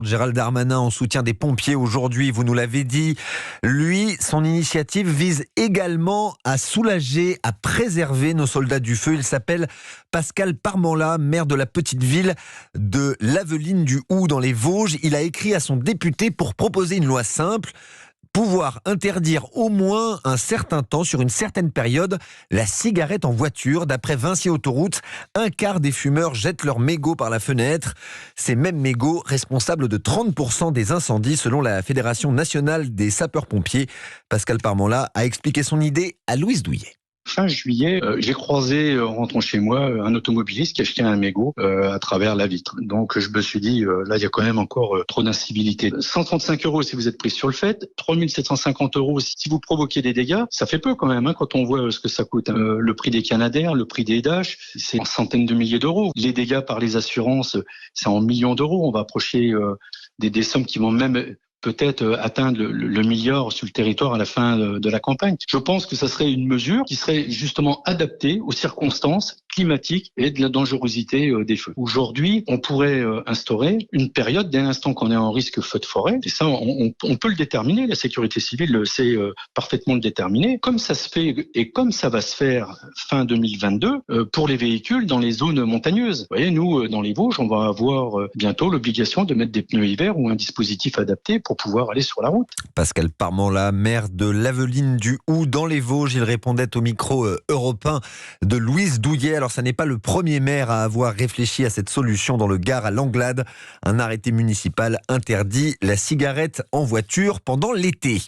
Gérald Darmanin en soutien des pompiers aujourd'hui, vous nous l'avez dit. Lui, son initiative vise également à soulager, à préserver nos soldats du feu. Il s'appelle Pascal Parmanla, maire de la petite ville de Laveline-du-Houx dans les Vosges. Il a écrit à son député pour proposer une loi simple. Pouvoir interdire au moins un certain temps, sur une certaine période, la cigarette en voiture. D'après Vinci Autoroute, un quart des fumeurs jettent leurs mégots par la fenêtre. Ces mêmes mégots responsables de 30% des incendies selon la Fédération nationale des sapeurs-pompiers. Pascal Parmanla a expliqué son idée à Louise Douillet. Fin juillet, j'ai croisé, en rentrant chez moi, un automobiliste qui achetait un mégot à travers la vitre. Donc je me suis dit, là il y a quand même encore trop d'incivilité. 135 € si vous êtes pris sur le fait, 3 750 € si vous provoquez des dégâts. Ça fait peu quand même quand on voit ce que ça coûte. Le prix des Canadair, le prix des Dash, c'est en centaines de milliers d'euros. Les dégâts par les assurances, c'est en millions d'euros. On va approcher des sommes qui vont même peut-être atteindre le milliard sur le territoire à la fin de la campagne. Je pense que ça serait une mesure qui serait justement adaptée aux circonstances climatiques et de la dangerosité des feux. Aujourd'hui, on pourrait instaurer une période dès l'instant qu'on est en risque feu de forêt. Et ça, on peut le déterminer. La sécurité civile sait parfaitement le déterminer. Comme ça se fait et comme ça va se faire fin 2022 pour les véhicules dans les zones montagneuses. Vous voyez, nous, dans les Vosges, on va avoir bientôt l'obligation de mettre des pneus hiver ou un dispositif adapté pour pouvoir aller sur la route. Pascal Parmanla, maire de Laveline-du-Houx dans les Vosges, il répondait au micro européen de Louise Douillet. Alors ça n'est pas le premier maire à avoir réfléchi à cette solution dans le Gard à Langlade. Un arrêté municipal interdit la cigarette en voiture pendant l'été.